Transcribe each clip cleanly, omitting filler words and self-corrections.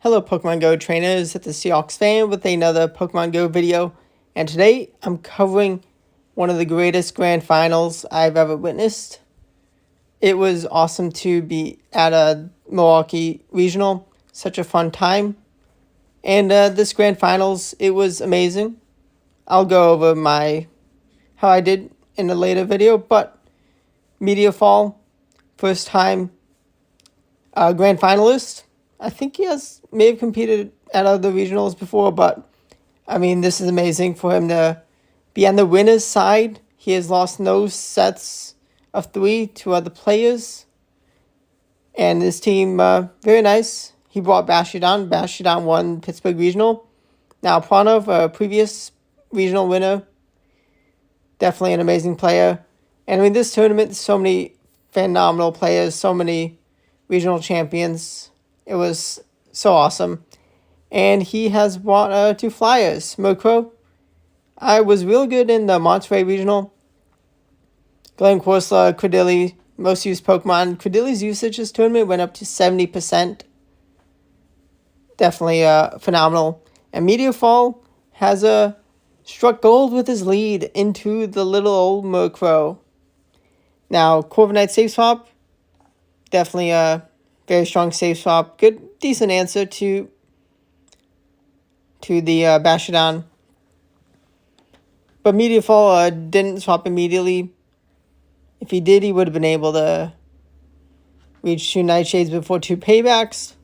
Hello Pokemon Go trainers, it's the Seahawks fan with another Pokemon Go video, and today I'm covering one of the greatest grand finals I've ever witnessed. It was awesome to be at a Milwaukee regional, such a fun time, and this grand finals, it was amazing. I'll go over how I did in a later video, but Media Fall, first time grand finalist. I think may have competed at other regionals before, but I mean, this is amazing for him to be on the winner's side. He has lost no sets of 3 to other players, and his team, very nice. He brought Bashidan. Bashidan won Pittsburgh Regional. Now, Pranav, a previous regional winner, definitely an amazing player. And I mean, this tournament, so many phenomenal players, so many regional champions. It was so awesome. And he has brought 2 flyers. Murkrow, I was real good in the Monterey Regional. Glenn Corsola, Credilli, most used Pokemon. Credilli's usage this tournament went up to 70%. Definitely phenomenal. And Meteorfall has struck gold with his lead into the little old Murkrow. Now, Corviknight Safe Swap, definitely a very strong safe swap. Good, decent answer to the Bashidan. But Meteorfall didn't swap immediately. If he did, he would have been able to reach 2 Nightshades before 2 paybacks.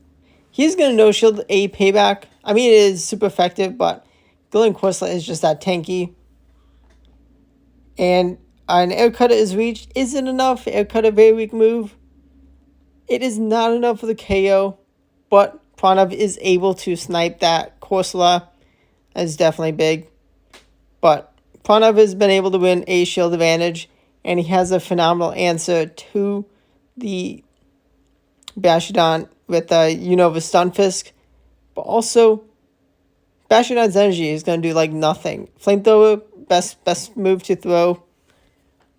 He's going to no-shield a payback. I mean, it is super effective, but Glenn Corsola is just that tanky. And an Air Cutter is reached. Is it enough? Air Cutter, very weak move. It is not enough for the KO, but Pranav is able to snipe that Corsola. That is definitely big. But Pranav has been able to win a shield advantage, and he has a phenomenal answer to the Bashidan with Unova Stunfisk. But also, Bashidan's energy is going to do like nothing. Flamethrower, best move to throw.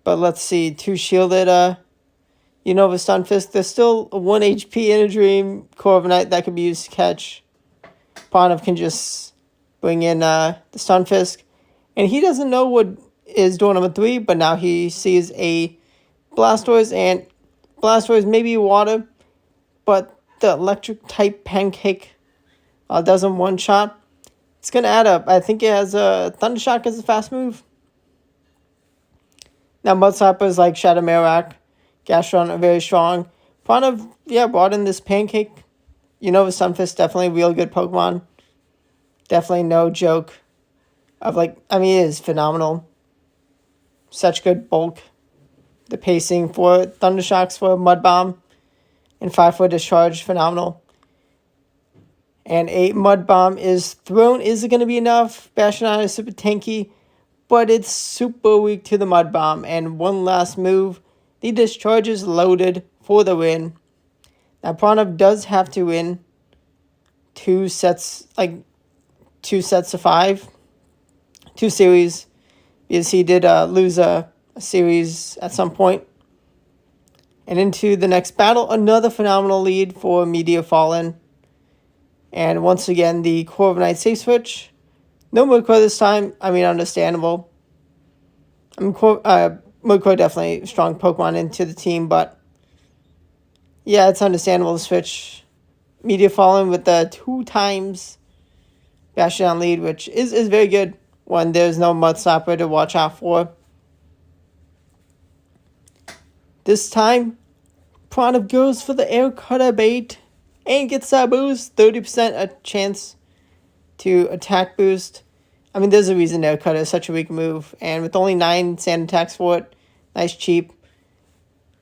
But let's see, 2 shielded Unova Stunfisk. There's still a 1 HP in a Dream Corviknight that could be used to catch. Pranav can just bring in the Stunfisk. And he doesn't know what is door number 3, but now he sees a Blastoise, and Blastoise may be water, but the electric type Pancake doesn't one-shot. It's going to add up. I think it has a Thunder Shock as a fast move. Now, Mudslappers like Shadow Marowak, Gastron are very strong. Pranav, brought in this Pancake. Unova Stunfisk, definitely a real good Pokemon. Definitely no joke. It is phenomenal. Such good bulk. The pacing for Thunder Shocks for Mud Bomb and 5-foot Discharge, phenomenal. And a Mud Bomb is thrown. Is it going to be enough? Bashidan is super tanky, but it's super weak to the Mud Bomb. And one last move. The Discharge is loaded for the win. Now, Pranav does have to win 2 sets of 5. 2 series, because he did lose a series at some point. And into the next battle, another phenomenal lead for Media Fallen. And once again, the Corviknight Safe Switch. No Murkrow this time. I mean, understandable. Murkrow definitely a strong Pokemon into the team, but yeah, it's understandable to switch Media Fallen with the 2 times Bashidan lead, which is very good when there's no Mudslapper to watch out for. This time, Pranav goes for the Air Cutter bait and gets that boost. 30% a chance to attack boost. I mean, there's a reason Air Cutter is such a weak move. And with only 9 sand attacks for it, nice cheap.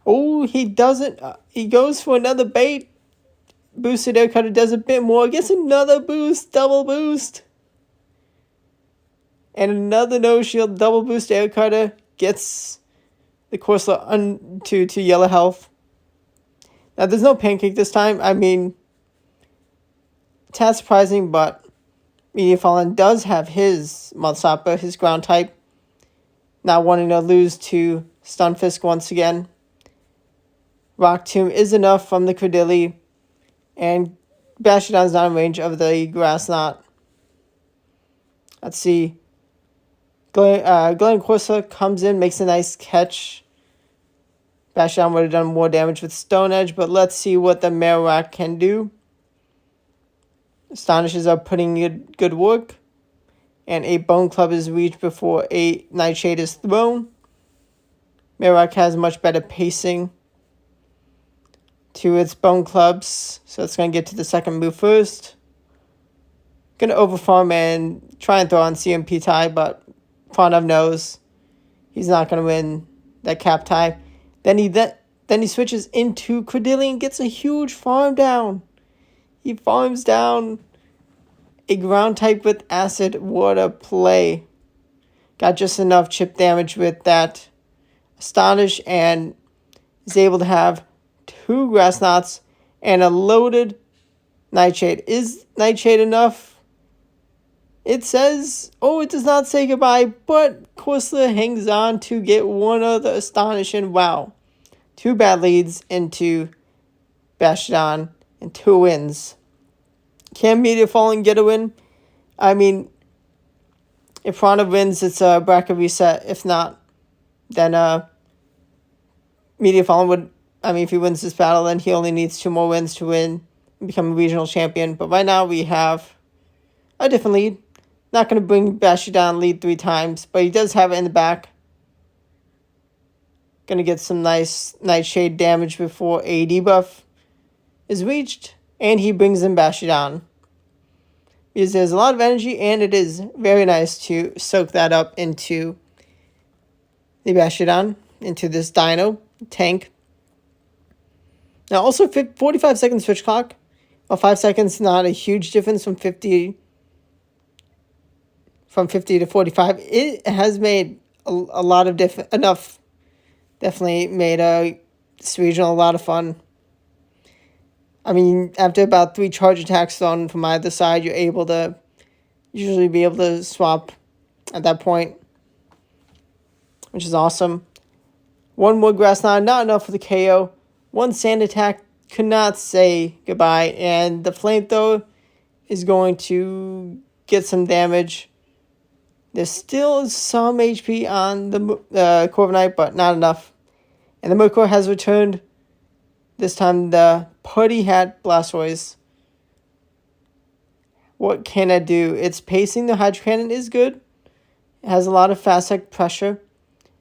Oh, he doesn't. He goes for another bait. Boosted Air Cutter does a bit more. Gets another boost. Double boost. And another no-shield double boost Air Cutter gets the Corsola to yellow health. Now, there's no Pancake this time. I mean, it's not surprising, but Media Fallen does have his Mudslapper, his ground type. Not wanting to lose to Stunfisk once again. Rock Tomb is enough from the Credilli. And Bastiodon's not in range of the grass knot. Let's see. Glenn Corsa comes in, makes a nice catch. Bastiodon would have done more damage with Stone Edge, but let's see what the Marowak can do. Astonishes are putting in good work. And a Bone Club is reached before a Nightshade is thrown. Marowak has much better pacing to its Bone Clubs, so it's going to get to the second move first. Going to overfarm and try and throw on CMP tie, but Pranav knows he's not going to win that cap tie. Then he switches into Credillion and gets a huge farm down. He farms down a ground type with acid. What a play. Got just enough chip damage with that Astonish and is able to have 2 grass knots and a loaded Nightshade. Is Nightshade enough? It says, it does not say goodbye, but Corsa hangs on to get one of the Astonish, and wow. 2 bad leads into Bastiodon and 2 wins. Can Meteor Falling get a win? I mean, if Pranav wins, it's a bracket reset. If not, then Meteor Falling would... if he wins this battle, then he only needs 2 more wins to win and become a regional champion. But right now, we have a different lead. Not going to bring Bastiodon lead 3 times, but he does have it in the back. Going to get some nice Nightshade damage before a debuff is reached. And he brings in Bastiodon. Because there's a lot of energy, and it is very nice to soak that up into the Bastiodon, into this Dino tank. Now, also 45 second switch clock. Well, 5 seconds, not a huge difference from 50 to 45. It has made a lot of enough. Definitely made this regional a lot of fun. After about 3 charge attacks thrown from either side, you're able to usually be able to swap at that point, which is awesome. 1 more grass knot, not enough for the KO. 1 sand attack could not say goodbye, and the flamethrower is going to get some damage. There's still some HP on the Corviknight, but not enough. And the Murkrow has returned. This time the Putty Hat Blastoise. What can it do? Its pacing, the Hydro Cannon, is good. It has a lot of fast tech pressure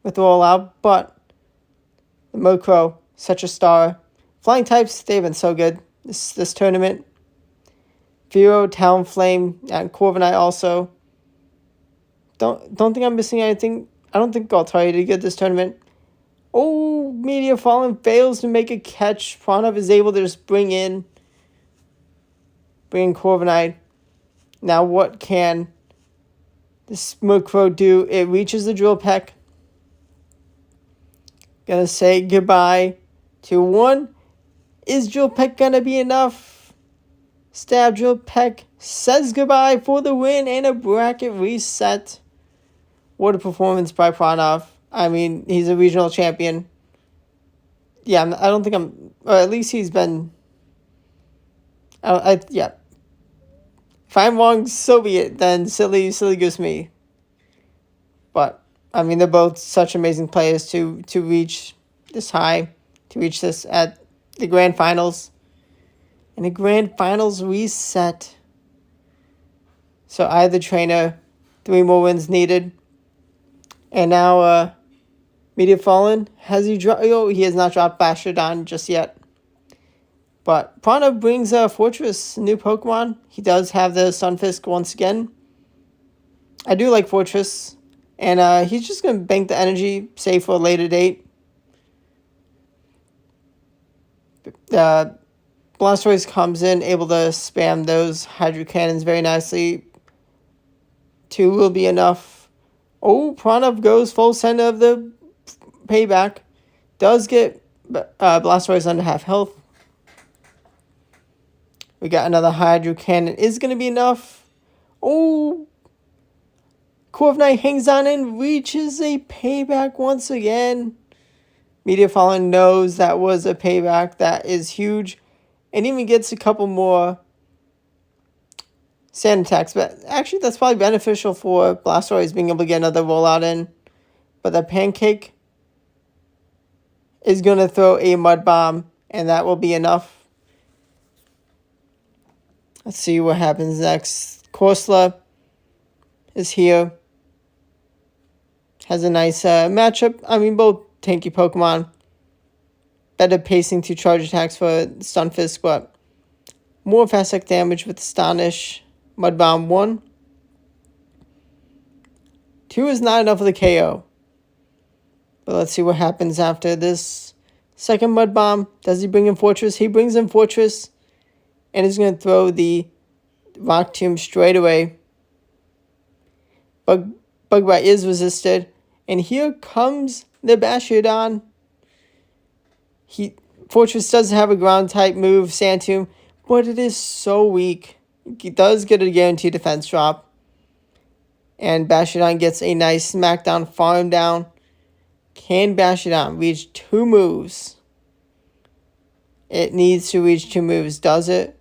with rollout, but the Murkrow, such a star. Flying types, they've been so good this tournament. Fearow, Talonflame, and Corviknight also. Don't think I'm missing anything. I don't think Galtaria did good this tournament. Oh, Meteor Fallen fails to make a catch. Pranav is able to just bring in Corviknight. Now what can this Murkrow do? It reaches the Drill Peck. Gonna say goodbye to 1. Is Drill Peck gonna be enough? Stab Drill Peck says goodbye for the win and a bracket reset. What a performance by Pranav. He's a regional champion. Yeah, I don't think or at least he's been... yeah. If I'm wrong, so be it. Then silly goose me. But, they're both such amazing players to reach this high, to reach this at the Grand Finals. And the Grand Finals reset. So either trainer, 3 more wins needed. And now, Meteor Fallen, has he dropped? He has not dropped Bastiodon just yet. But Pranav brings Fortress, new Pokemon. He does have the Sunfisk once again. I do like Fortress. And he's just going to bank the energy, save for a later date. Blastoise comes in, able to spam those Hydro Cannons very nicely. 2 will be enough. Oh, Pranav goes full send of the payback. Does get Blastoise under half health. We got another Hydro Cannon. Is going to be enough. Oh, Corviknight hangs on and reaches a payback once again. Meteor Fallen knows that was a payback. That is huge. And even gets a couple more sand attacks. But actually, that's probably beneficial for Blastoise being able to get another rollout in. But the Pancake is going to throw a Mud Bomb, and that will be enough. Let's see what happens next. Corsola is here. Has a nice matchup. I mean, both tanky Pokemon. Better pacing to charge attacks for Stunfisk, but more fast attack damage with Astonish. Mud Bomb 1. 2 is not enough for the KO. But let's see what happens after this second Mud Bomb. Does he bring in Fortress? He brings in Fortress. And he's going to throw the Rock Tomb straight away. Bug Bite is resisted. And here comes the Bastiodon. Fortress does have a ground type move, Sand Tomb, but it is so weak. He does get a guaranteed defense drop. And Bastiodon gets a nice smackdown, farm down. Can Bastiodon reach 2 moves? It needs to reach 2 moves, does it?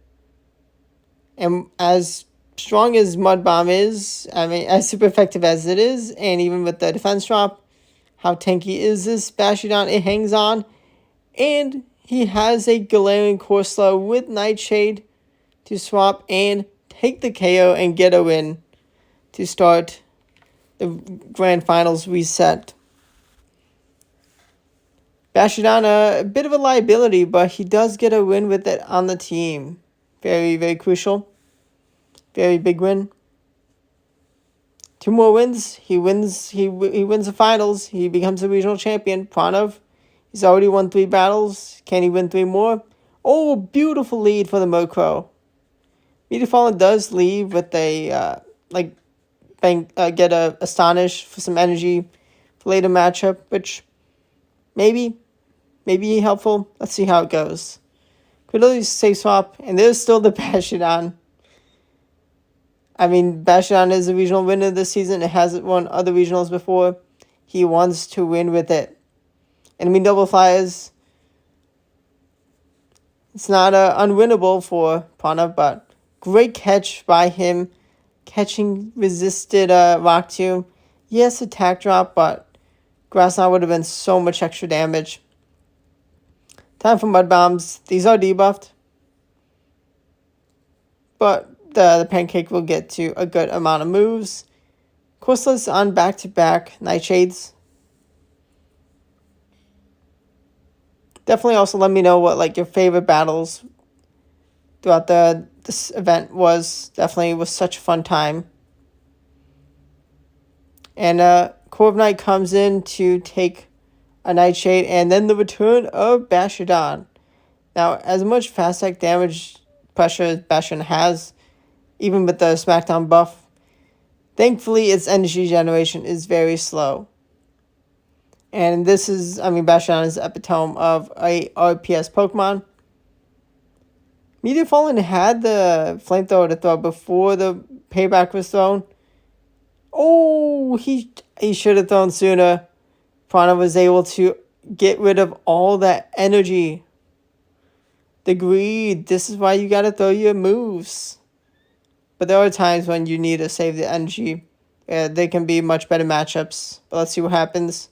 And as strong as Mud Bomb is, I mean, as super effective as it is, and even with the defense drop, how tanky is this Bastiodon? It hangs on. And he has a Galarian Corsola with Nightshade to swap and take the KO and get a win to start the Grand Finals reset. Bastiodon, a bit of a liability, but he does get a win with it on the team. Very, very crucial. Very big win. 2 more wins. He wins the finals. He becomes a regional champion. Pranav, he's already won 3 battles. Can he win 3 more? Oh, beautiful lead for the Murkrow. Meteor Fallen does leave with a get a Astonish for some energy for later matchup, which maybe helpful. Let's see how it goes. Credilli's safe swap, and there's still the Bastiodon. I mean, Bastiodon is a regional winner this season. It hasn't won other regionals before. He wants to win with it. And I mean, Double Flyers, it's not unwinnable for Pranav, but great catch by him. Catching resisted Rock Tomb. Yes, attack drop, but Grass Knot would have been so much extra damage. Time for Mud Bombs. These are debuffed. But the Pancake will get to a good amount of moves. Courseless on back-to-back Nightshades. Definitely also let me know what your favorite battles throughout this event was. Definitely was such a fun time. And Corviknight comes in to take a Nightshade, and then the return of Bastiodon. Now, as much fast attack damage pressure as Bastiodon has, even with the Smackdown buff, thankfully its energy generation is very slow. And this is, Bastiodon is the epitome of a RPS Pokemon. Meteor Fallen had the Flamethrower to throw before the payback was thrown. Oh, he should have thrown sooner. Prana was able to get rid of all that energy. The greed. This is why you gotta throw your moves. But there are times when you need to save the energy. They can be much better matchups. But let's see what happens.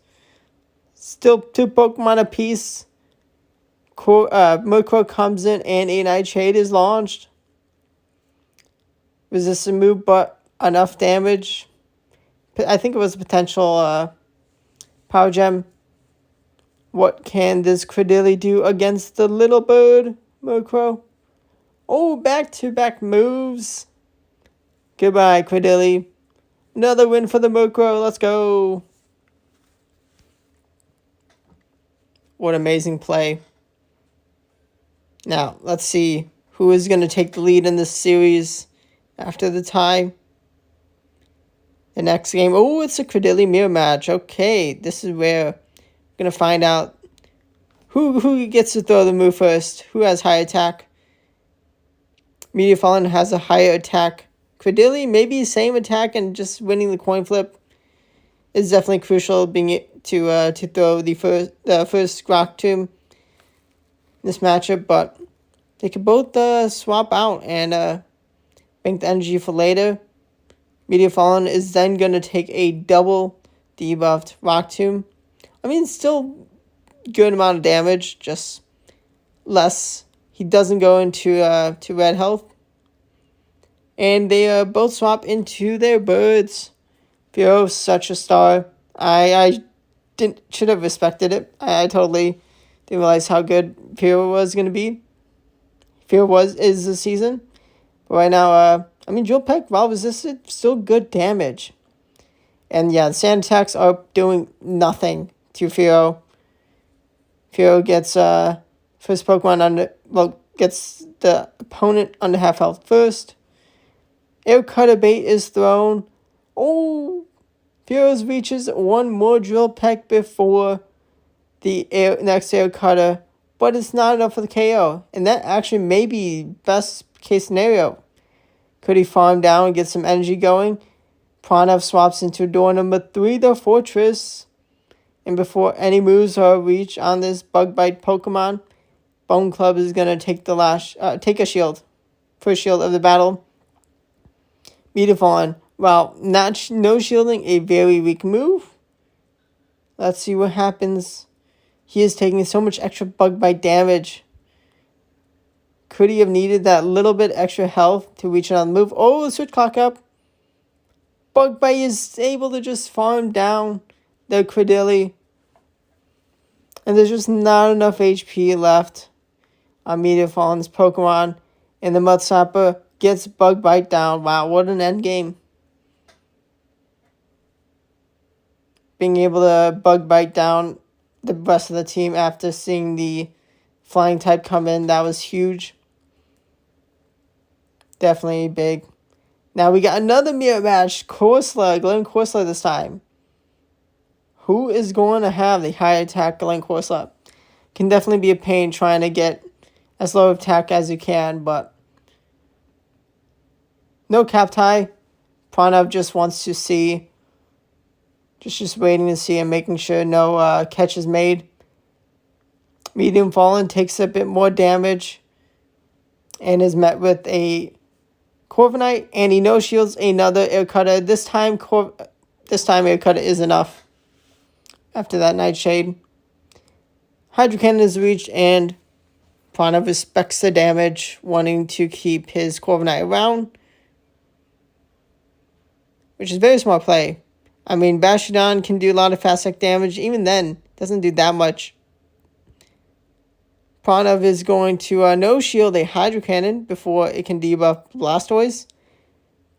Still 2 Pokemon apiece. Murkrow comes in and a Nightshade is launched. Resistant move, but enough damage. I think it was a potential Power Gem. What can this Credilli do against the little bird, Murkrow? Oh, back-to-back moves. Goodbye, Credilli. Another win for the Murkrow. Let's go. What amazing play. Now, let's see who is going to take the lead in this series after the tie. The next game, oh, it's a Credilli mirror match. Okay, this is where we're going to find out who gets to throw the move first, who has high attack. Meteor Fallen has a higher attack. Credilli, maybe same attack, and just winning the coin flip is definitely crucial, being to throw the first Rock Tomb in this matchup, but they could both swap out and bank the energy for later. Meteor Fallen is then going to take a double debuffed Rock Tomb. I mean, still good amount of damage, just less. He doesn't go into to red health. And they both swap into their birds. Firo, such a star. I should have respected it. I totally didn't realize how good Firo was going to be. Firo is this season. But right now, Dual Peck, while resisted, still good damage. And yeah, the sand attacks are doing nothing to Firo. Firo gets first Pokemon gets the opponent under half health first. Air Cutter bait is thrown. Oh, Firo reaches one more Drill Peck before the next Air Cutter, but it's not enough for the KO. And that actually may be best case scenario. Could he farm down and get some energy going? Pranav swaps into door number 3, the Fortress. And before any moves are reached on this Bug Bite Pokemon, Bone Club is going to take a shield. First shield of the battle. Meteor Fallen. Well, no shielding, a very weak move. Let's see what happens. He is taking so much extra Bug Bite damage. Could he have needed that little bit extra health to reach another move? Oh, switch clock up. Bug Bite is able to just farm down the Credilli. And there's just not enough HP left on Meteor Fallen's Pokemon. And the Mudslapper gets Bug Bite down. Wow, what an end game. Being able to Bug Bite down the rest of the team after seeing the Flying type come in, that was huge. Definitely big. Now we got another mirror match. Glenn Corsola this time. Who is going to have the high attack Glenn Corsola? Can definitely be a pain trying to get as low attack as you can, but no cap tie. Pranav just wants to see, just waiting to see and making sure no catch is made. Medium Fallen takes a bit more damage and is met with a Corviknight, and he no shields another Air Cutter. This time Air Cutter is enough. After that Nightshade, Hydro Cannon is reached, and Pranav respects the damage, wanting to keep his Corviknight around, which is very smart play. I mean, Bastiodon can do a lot of fast attack damage. Even then, doesn't do that much. Pranav is going to no shield a Hydro Cannon before it can debuff Blastoise.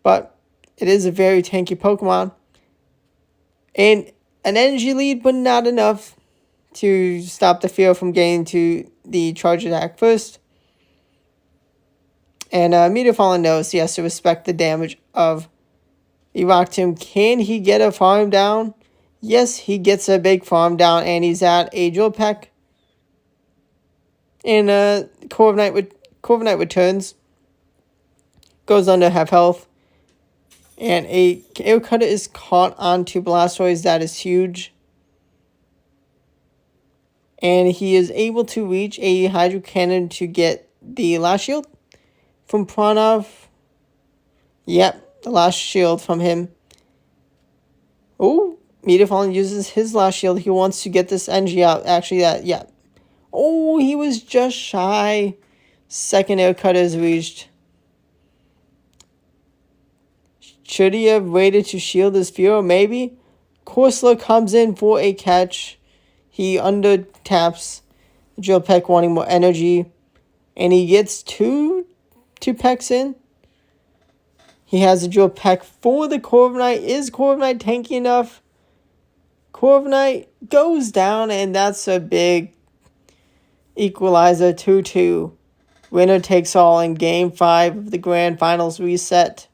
But it is a very tanky Pokemon. And an energy lead, but not enough to stop the Firo from getting to the charge attack first. And Meteor Fallen knows he has to respect the damage of the Rock Tomb. Can he get a farm down? Yes, he gets a big farm down, and he's at a Drill Peck. And Corviknight returns. Goes under half health. And a Air Cutter is caught onto Blastoise. That is huge. And he is able to reach a Hydro Cannon to get the last shield from Pranav. Yep, the last shield from him. Oh, Meteor Fallen uses his last shield. He wants to get this energy out. Actually, yeah. Oh, he was just shy. Second Air Cutter is reached. Should he have waited to shield his Firo? Maybe. Corsola comes in for a catch. He under taps Drill Peck, wanting more energy. And he gets two pecks in. He has a Drill Peck for the Corviknight. Is Corviknight tanky enough? Corviknight goes down, and that's a big equalizer. 2-2. Winner takes all in Game 5 of the Grand Finals reset.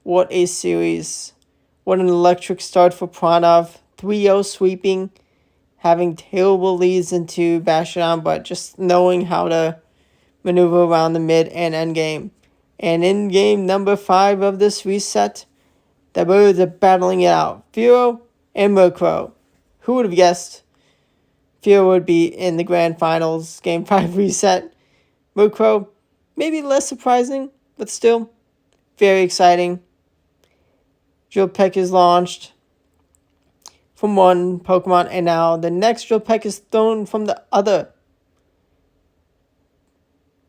What a series. What an electric start for Pranav. 3-0 sweeping. Having terrible leads into Bastiodon, but just knowing how to maneuver around the mid and end game. And in game number 5 of this reset, the birds are battling it out. Firo and Murkrow. Who would have guessed Firo would be in the Grand Finals Game 5 reset? Murkrow, maybe less surprising, but still, Very exciting. Drill Peck is launched from one Pokemon, and now the next Drill Peck is thrown from the other.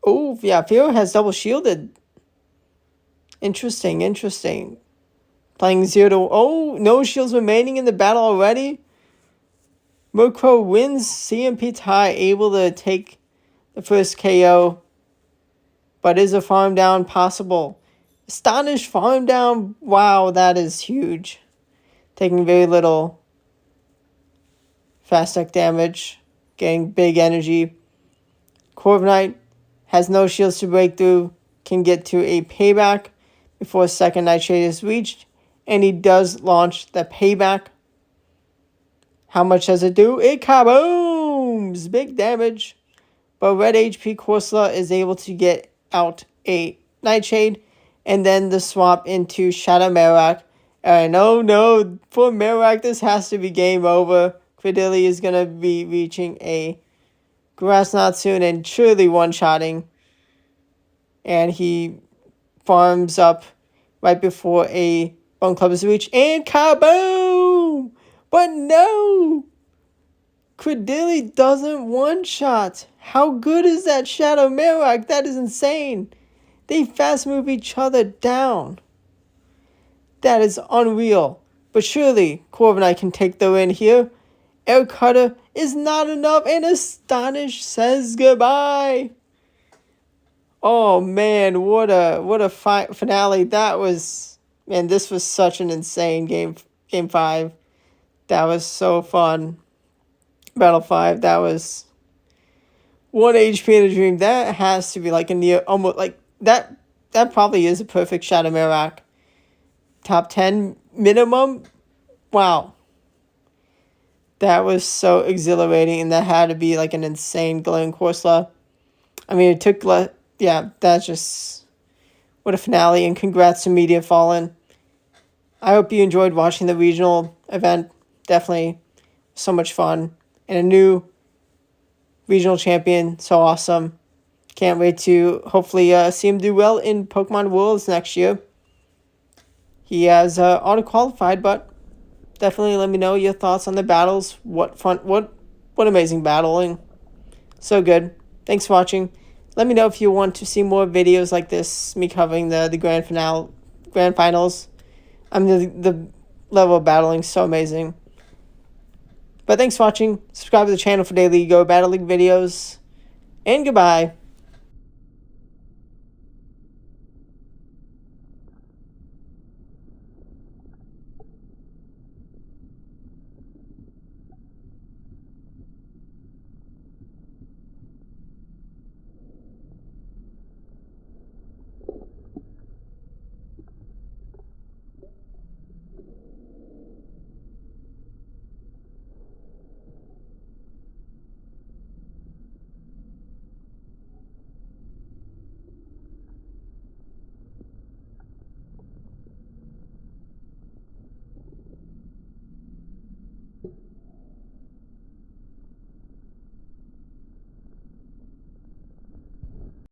Oh, yeah, Fearow has double shielded. Interesting. Playing 0 to... Oh, no shields remaining in the battle already. Murkrow wins CMP tie, able to take the first KO. But is a farm down possible? Astonished farm down. Wow, that is huge. Taking very little fast deck damage. Getting big energy. Corviknight has no shields to break through. Can get to a payback before second Nightshade is reached. And he does launch the payback. How much does it do? It kabooms! Big damage. But Red HP Corsola is able to get out a Nightshade. And then the swap into Shadow Marowak. And oh no, for Marowak, this has to be game over. Credilli is going to be reaching a Grass Knot soon and truly one-shotting. And he farms up right before a Bone Club is reached. And kaboom! But no! Credilli doesn't one-shot. How good is that Shadow Marowak? That is insane. They fast move each other down. That is unreal. But surely Corviknight can take the win here. Air Cutter is not enough, and Astonish says goodbye. Oh man, what a finale that was. Man, this was such an insane game 5. That was so fun. Battle 5, that was 1 HP in a dream. That has to be like a near, almost like that probably is a perfect Shadow Marowak. Top 10 minimum. Wow. That was so exhilarating, and that had to be like an insane Galarian Corsola. I mean, it took, yeah, that's just, what a finale, and congrats to Media Fallen. I hope you enjoyed watching the regional event. Definitely so much fun. And a new regional champion, so awesome. Can't wait to hopefully see him do well in Pokemon Worlds next year. He has auto-qualified, but definitely let me know your thoughts on the battles. What fun, what amazing battling. So good. Thanks for watching. Let me know if you want to see more videos like this, me covering the grand finals. I mean, the level of battling so amazing. But thanks for watching. Subscribe to the channel for daily Go Battle League videos. And goodbye.